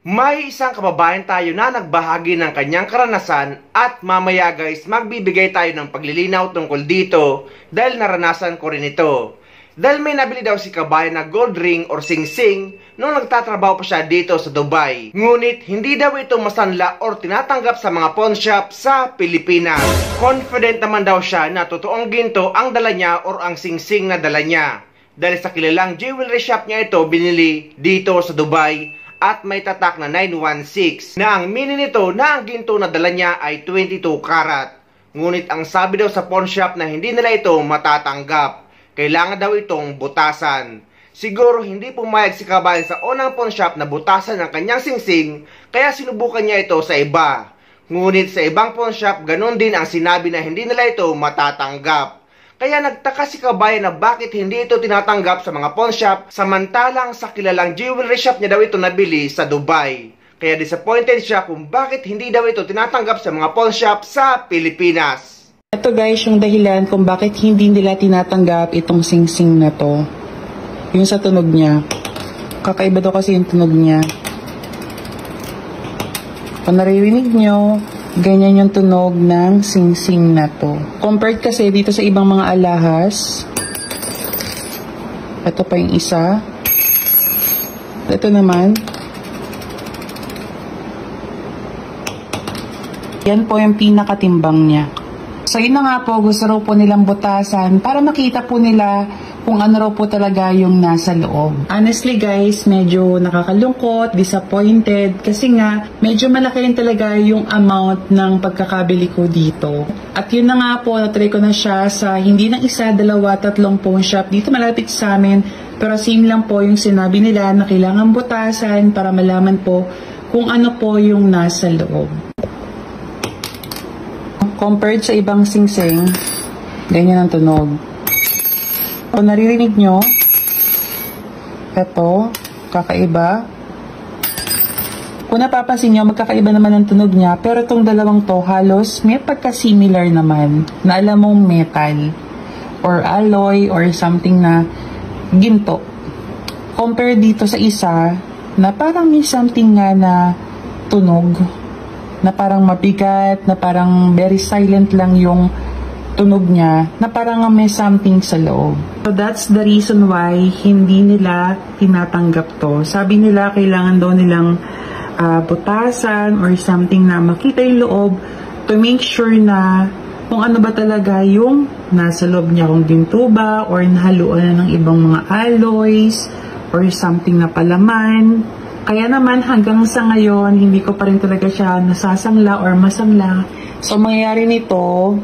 May isang kababayan tayo na nagbahagi ng kanyang karanasan at mamaya guys magbibigay tayo ng paglilinaw tungkol dito dahil naranasan ko rin ito. Dahil may nabili daw si kabayan na gold ring or sing-sing nung nagtatrabaho pa siya dito sa Dubai. Ngunit hindi daw ito masanla or tinatanggap sa mga pawn shop sa Pilipinas. Confident naman daw siya na totoong ginto ang dala niya or ang sing-sing na dala niya. Dahil sa kilalang jewelry shop niya ito binili dito sa Dubai. At may tatak na 916 na ang meaning nito na ang ginto na dala niya ay 22 karat. Ngunit ang sabi daw sa pawn shop na hindi nila ito matatanggap. Kailangan daw itong butasan. Siguro hindi pumayag si kabayan sa unang pawn shop na butasan ang kanyang singsing kaya sinubukan niya ito sa iba. Ngunit sa ibang pawn shop ganun din ang sinabi na hindi nila ito matatanggap. Kaya nagtaka si kabayan na bakit hindi ito tinatanggap sa mga pawn shop samantalang sa kilalang jewelry shop niya daw ito nabili sa Dubai. Kaya disappointed siya kung bakit hindi daw ito tinatanggap sa mga pawn shop sa Pilipinas. Ito guys yung dahilan kung bakit hindi nila tinatanggap itong sing-sing na to. Yung sa tunog niya. Kakaiba daw kasi yung tunog niya. Kung naririnig nyo, ganyan yung tunog ng sing-sing na to. Compared kasi dito sa ibang mga alahas. Ito pa yung isa. Ito naman. Yan po yung pinakatimbang niya. So yun na nga po, gusto raw po nilang butasan para makita po nila kung ano raw po talaga yung nasa loob. Honestly guys, medyo nakakalungkot, disappointed, kasi nga medyo malaki rin talaga yung amount ng pagkakabili ko dito. At yun na nga po, natry ko na siya sa hindi ng isa, dalawa, tatlong pawn shop dito malapit sa amin. Pero same lang po yung sinabi nila na kailangan butasan para malaman po kung ano po yung nasa loob. Compared sa ibang sing-sing, ganyan ang tunog. Kung naririnig nyo, ito, kakaiba. Kung napapansin nyo, magkakaiba naman ang tunog niya, pero itong dalawang to, halos may pagka-similar naman, na alam mong metal, or alloy, or something na ginto. Compare dito sa isa, na parang may something nga na tunog, na parang mabigat, na parang very silent lang yung tunog niya, na parang may something sa loob. So that's the reason why hindi nila tinatanggap to. Sabi nila kailangan daw nilang butasan or something na makita yung loob to make sure na kung ano ba talaga yung nasa loob niya, kung ginto ba or nahaluan na ng ibang mga alloys or something na palaman. Kaya naman hanggang sa ngayon, hindi ko pa rin talaga siya nasasangla or masangla. So mangyayari nito,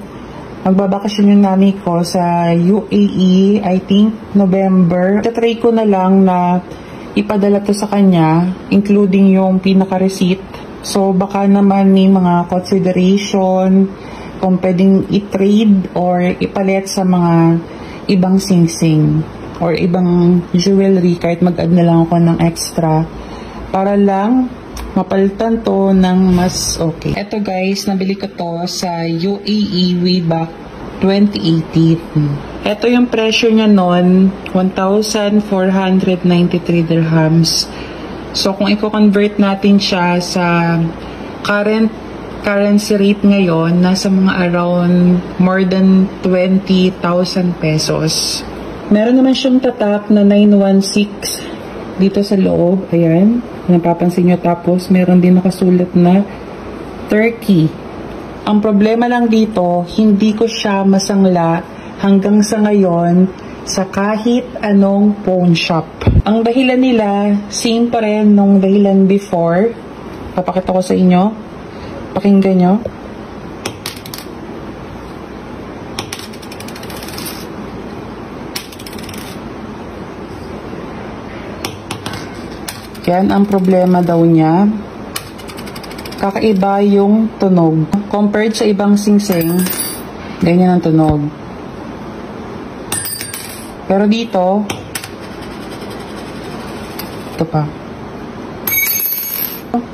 magbabakasyon yung nanay ko sa UAE, I think November. Tatry ko na lang na ipadala to sa kanya, including yung pinaka-receipt. So baka naman may mga consideration kung pwedeng i-trade or ipalit sa mga ibang sing-sing or ibang jewelry, kahit mag-add na lang ako ng extra para lang mapalitan to ng mas okay. Ito guys, nabili ko to sa UAE way back 2018. Ito yung presyo niya noon, 1,493 dirhams. So kung i-convert natin siya sa current currency rate ngayon, nasa mga around more than 20,000 pesos. Meron naman siyang tatak na 916 dito sa loob. Ayan. Napapansin nyo, tapos meron din nakasulat na Turkey. Ang problema lang dito, hindi ko siya masangla hanggang sa ngayon sa kahit anong pawn shop. Ang dahilan nila, same pa rin nung dahilan before. Papakita ko sa inyo. Pakinggan nyo. Yan ang problema daw niya. Kakaiba yung tunog. Compared sa ibang sing-sing, ganyan ang tunog. Pero dito, ito pa.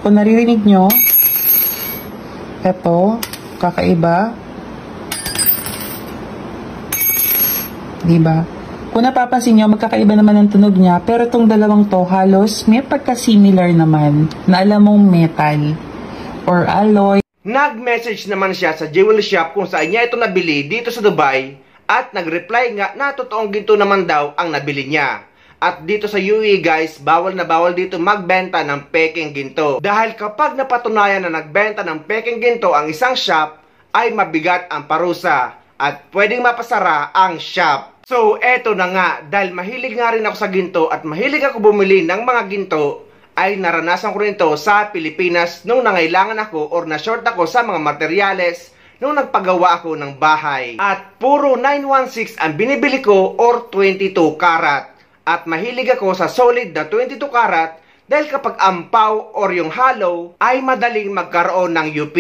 Kung naririnig nyo, ito, kakaiba. Diba? Kung napapansin nyo, magkakaiba naman ang tunog niya, pero itong dalawang to halos may pagka-similar naman na alam mong metal or alloy. Nag-message naman siya sa jewel shop kung saan niya ito nabili dito sa Dubai at nag-reply nga na totoong ginto naman daw ang nabili niya. At dito sa UAE guys, bawal na bawal dito magbenta ng peking ginto. Dahil kapag napatunayan na nagbenta ng peking ginto ang isang shop, ay mabigat ang parusa at pwedeng mapasara ang shop. So eto na nga, dahil mahilig nga rin ako sa ginto at mahilig ako bumili ng mga ginto, ay naranasan ko rin to sa Pilipinas nung nangailangan ako or na-short ako sa mga materyales nung nagpagawa ako ng bahay. At puro 916 ang binibili ko or 22 karat. At mahilig ako sa solid na 22 karat dahil kapag ampaw or yung hollow ay madaling magkaroon ng UP.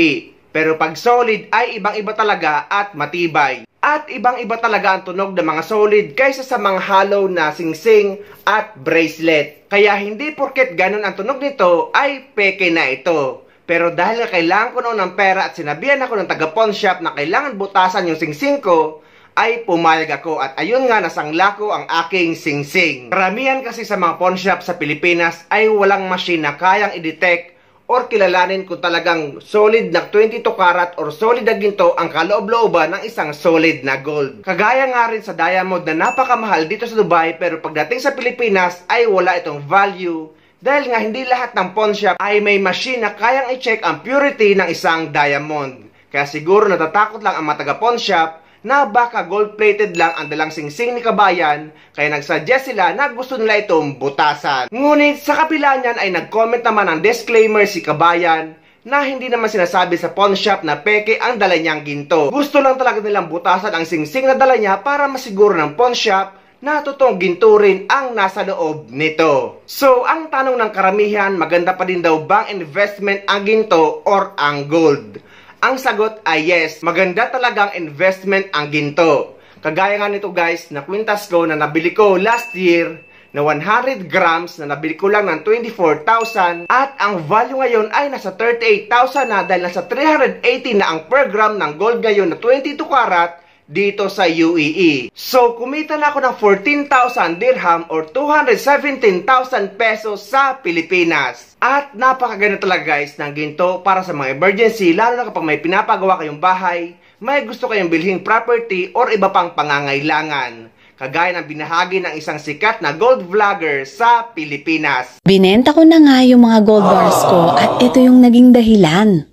Pero pag solid ay ibang-iba talaga at matibay. At ibang-iba talaga ang tunog ng mga solid kaysa sa mga hollow na singsing at bracelet. Kaya hindi porket ganun ang tunog nito ay peke na ito. Pero dahil kailangan ko noon ng pera at sinabihan ako ng taga-pawn shop na kailangan butasan yung singsing ko, ay pumayag ako at ayun nga nasangla ko ang aking singsing. Karamihan kasi sa mga pawn shop sa Pilipinas ay walang machine na kayang i-detect or kilalanin kung talagang solid na 22 karat or solid na ginto ang kaloob-looban ng isang solid na gold. Kagaya nga rin sa diamond na napakamahal dito sa Dubai pero pagdating sa Pilipinas ay wala itong value dahil nga hindi lahat ng pawn shop ay may machine na kayang i-check ang purity ng isang diamond. Kaya siguro natatakot lang ang mga taga-pawn shop na baka gold-plated lang ang dalang singsing ni Kabayan, kaya nagsuggest sila na gusto nila itong butasan. Ngunit sa kabila niyan ay nag-comment naman ang disclaimer si Kabayan na hindi naman sinasabi sa pawn shop na peke ang dala niyang ginto. Gusto lang talaga nilang butasan ang singsing na dala niya para masiguro ng pawn shop na totoong ginto rin ang nasa loob nito. So, ang tanong ng karamihan, maganda pa din daw bang investment ang ginto or ang gold? Ang sagot ay yes, maganda talagang investment ang ginto. Kagaya nga nito guys, na kwintas ko na nabili ko last year na 100 grams na nabili ko lang ng 24,000 at ang value ngayon ay nasa 38,000 na dahil nasa 380 na ang per gram ng gold ngayon na 22 karat dito sa UAE. So, kumita na ako ng 14,000 dirham or 217,000 pesos sa Pilipinas. At napakaganda talaga guys ng ginto para sa mga emergency, lalo na kapag may pinapagawa kayong bahay, may gusto kayong bilhing property or iba pang pangangailangan. Kagaya ng binahagi ng isang sikat na gold vlogger sa Pilipinas. Binenta ko na nga yung mga gold bars ko at ito yung naging dahilan.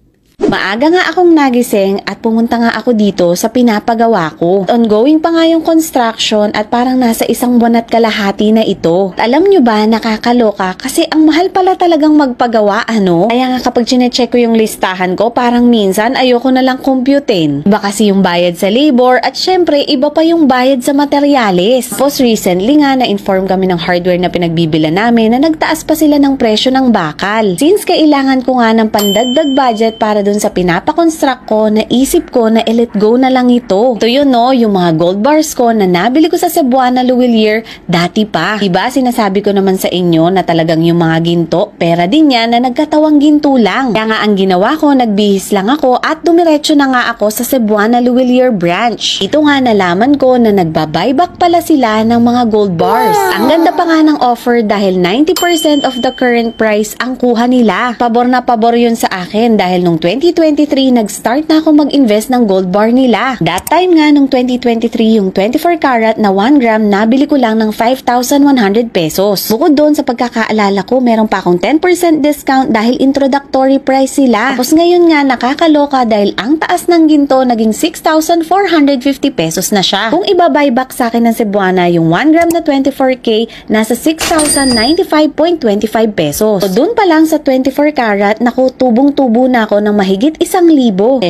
Maaga nga akong nagising at pumunta nga ako dito sa pinapagawa ko. Ongoing pa nga yung construction at parang nasa 1 buwan at kalahati na ito. Alam nyo ba, nakakaloka kasi ang mahal pala talagang magpagawa, ano? Kaya nga kapag chinecheck ko yung listahan ko, parang minsan ayoko na lang computein. Iba kasi yung bayad sa labor at syempre iba pa yung bayad sa materyales. Tapos recently nga na-inform kami ng hardware na pinagbibila namin na nagtaas pa sila ng presyo ng bakal. Since kailangan ko nga ng pandagdag budget para dun sa pinapakonstruct ko, naisip ko na let go na lang ito. Ito yun no, yung mga gold bars ko na nabili ko sa Cebuana Luwilier dati pa. Diba sinasabi ko naman sa inyo na talagang yung mga ginto, pera din yan na nagkatawang ginto lang. Kaya nga ang ginawa ko, nagbihis lang ako at dumiretso na nga ako sa Cebuana Luwilier branch. Ito nga nalaman ko na nagba-buyback pala sila ng mga gold bars. Ang ganda pa nga ng offer dahil 90% of the current price ang kuha nila. Pabor na pabor yun sa akin dahil nung 2023, nag-start na ako mag-invest ng gold bar nila. That time nga, nung 2023, yung 24 karat na 1 gram, nabili ko lang ng 5,100 pesos. Bukod doon, sa pagkakaalala ko, meron pa akong 10% discount dahil introductory price sila. Tapos ngayon nga, nakakaloka dahil ang taas ng ginto, naging 6,450 pesos na siya. Kung iba-buyback sa akin ng Cebuana, yung 1 gram na 24K, nasa 6,095.25 pesos. So, doon pa lang sa 24 karat, naku, tubong-tubo na ako ng mahigit 1,000.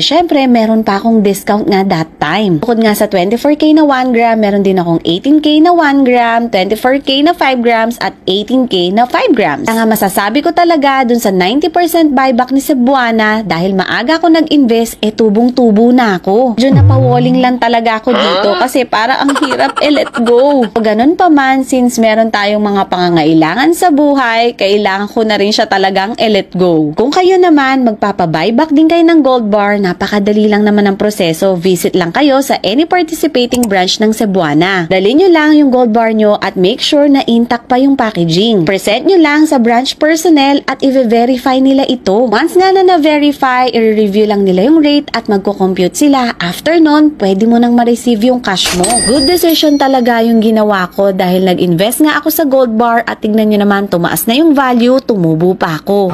Syempre, meron pa akong discount nga that time. Bukod nga sa 24K na 1 gram, meron din akong 18K na 1 gram, 24K na 5 grams, at 18K na 5 grams. Kaya nga masasabi ko talaga dun sa 90% buyback ni Cebuana, dahil maaga ako nag-invest, tubong-tubo na ako. Diyon napawalling lang talaga ako dito kasi para ang hirap let go. So, ganun pa man, since meron tayong mga pangangailangan sa buhay, kailangan ko na rin siya talagang let go. Kung kayo naman, magpapabuyback magpapatak din kayo ng gold bar, napakadali lang naman ang proseso. Visit lang kayo sa any participating branch ng Cebuana. Dalhin nyo lang yung gold bar nyo at make sure na intact pa yung packaging. Present nyo lang sa branch personnel at i-verify nila ito. Once nga na na-verify, i-review lang nila yung rate at magko-compute sila. After nun, pwede mo nang ma-receive yung cash mo. Good decision talaga yung ginawa ko dahil nag-invest nga ako sa gold bar at tignan nyo naman, tumaas na yung value, tumubo pa ako.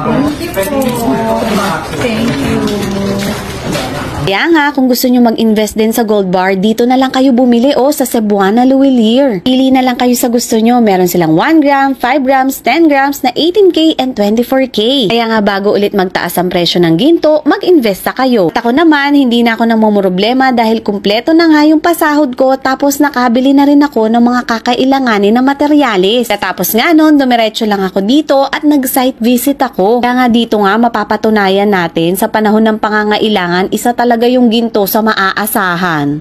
Thank you. Kaya nga, kung gusto nyo mag-invest din sa gold bar, dito na lang kayo bumili sa Cebuana Luwilier. Pili na lang kayo sa gusto nyo. Meron silang 1 gram, 5 grams, 10 grams na 18K and 24K. Kaya nga, bago ulit magtaas ang presyo ng ginto, mag-invest na kayo. At ako naman, hindi na ako namumroblema dahil kumpleto na nga yung pasahod ko tapos nakabili na rin ako ng mga kakailanganin na materyales. Tapos nga nun, dumiretso lang ako dito at nag-site visit ako. Kaya nga dito nga, mapapatunayan natin sa panahon ng pangangailangan, isa talaga yung ginto sa maaasahan.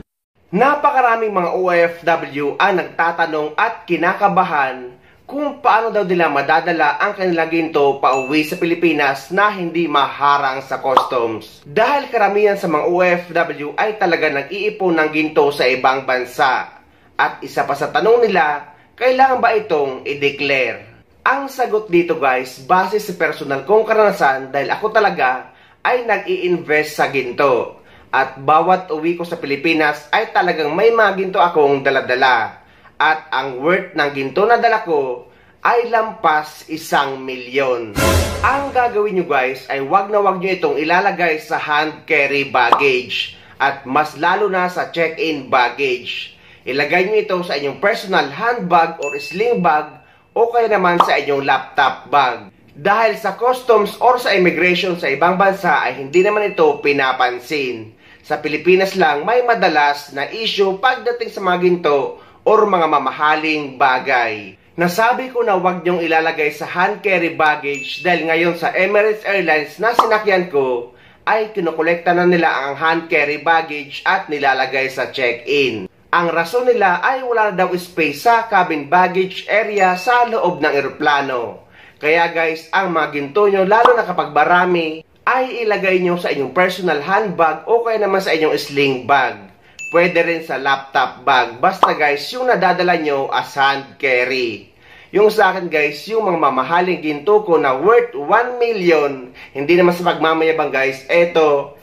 Napakaraming mga OFW ang nagtatanong at kinakabahan kung paano daw nila madadala ang kanilang ginto pauwi sa Pilipinas na hindi maharang sa customs. Dahil karamihan sa mga OFW ay talaga nag-iipon ng ginto sa ibang bansa. At isa pa sa tanong nila, kailangan ba itong i-declare? Ang sagot dito guys, base sa personal kong karanasan dahil ako talaga ay nag-i-invest sa ginto. At bawat uwi ko sa Pilipinas ay talagang may mga ginto akong daladala. At ang worth ng ginto na dala ko ay lampas 1 milyon. Ang gagawin nyo guys ay wag na wag nyo itong ilalagay sa hand carry baggage. At mas lalo na sa check-in baggage. Ilagay nyo ito sa inyong personal handbag or sling bag o kaya naman sa inyong laptop bag. Dahil sa customs or sa immigration sa ibang bansa ay hindi naman ito pinapansin. Sa Pilipinas lang may madalas na issue pagdating sa mga ginto or mga mamahaling bagay. Nasabi ko na wag niyong ilalagay sa hand carry baggage dahil ngayon sa Emirates Airlines na sinakyan ko ay kinukolekta na nila ang hand carry baggage at nilalagay sa check-in. Ang rason nila ay wala na daw space sa cabin baggage area sa loob ng eroplano. Kaya guys, ang mga ginto nyo, lalo na kapag marami, ay ilagay nyo sa inyong personal handbag o kaya naman sa inyong sling bag. Pwede rin sa laptop bag. Basta guys, yung nadadala nyo as hand carry. Yung sa akin guys, yung mga mamahaling ginto ko na worth 1 million, hindi naman sa pagmamayabang guys, eto,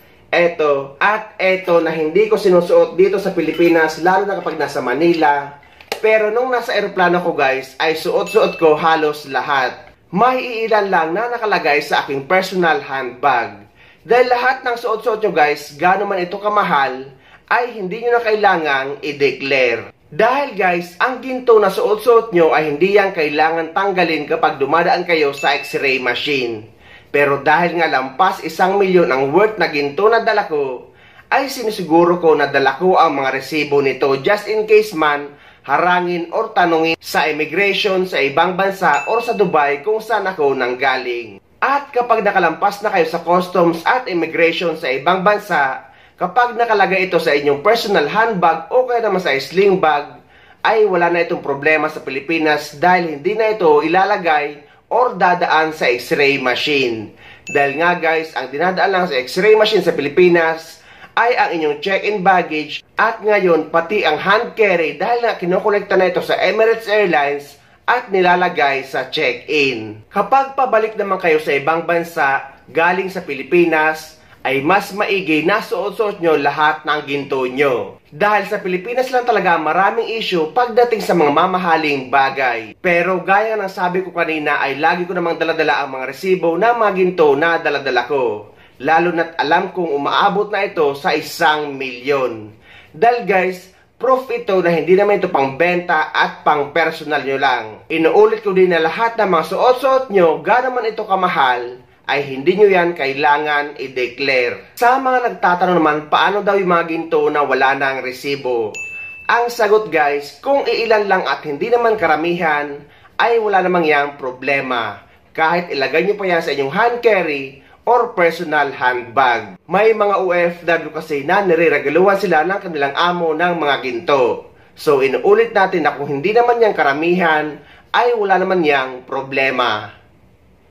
at eto na hindi ko sinusuot dito sa Pilipinas, lalo na kapag nasa Manila. Pero nung nasa eroplano ko guys, ay suot-suot ko halos lahat. May iilan lang na nakalagay sa aking personal handbag. Dahil lahat ng suot-suot nyo guys, gaano man ito kamahal, ay hindi nyo na kailangang i-declare. Dahil guys, ang ginto na suot-suot nyo ay hindi yan kailangan tanggalin kapag dumadaan kayo sa x-ray machine. Pero dahil nga lampas 1 milyon ang worth na ginto na dala ko, ay sinisiguro ko na dala ko ang mga resibo nito just in case man harangin or tanungin sa immigration sa ibang bansa or sa Dubai kung saan ako nanggaling. At kapag nakalampas na kayo sa customs at immigration sa ibang bansa, kapag nakalagay ito sa inyong personal handbag o kaya naman sa sling bag, ay wala na itong problema sa Pilipinas dahil hindi na ito ilalagay or dadaan sa x-ray machine. Dahil nga guys, ang dinadaan lang sa x-ray machine sa Pilipinas ay ang inyong check-in baggage at ngayon pati ang hand carry dahil na kinokolekta na ito sa Emirates Airlines at nilalagay sa check-in. Kapag pabalik naman kayo sa ibang bansa galing sa Pilipinas, ay mas maigi na suot-suot nyo lahat ng ginto nyo. Dahil sa Pilipinas lang talaga maraming issue pagdating sa mga mamahaling bagay. Pero gaya ng sabi ko kanina ay lagi ko namang daladala ang mga resibo na mga ginto na daladala ko. Lalo na't alam kong umaabot na ito sa 1 milyon. Dahil guys, proof ito na hindi naman ito pang benta at pang personal nyo lang. Inuulit ko din na lahat ng mga suot-suot nyo, gaano man ito kamahal, ay hindi nyo yan kailangan i-declare. Sa mga nagtatanong naman, paano daw yung mga ginto na wala na ang resibo? Ang sagot guys, kung iilan lang at hindi naman karamihan, ay wala namang yang problema. Kahit ilagay nyo pa yan sa inyong hand carry, or personal handbag. May mga OFW kasi na nireregaluhan sila ng kanilang amo ng mga ginto. So inuulit natin na kung hindi naman yang karamihan, ay wala naman yang problema.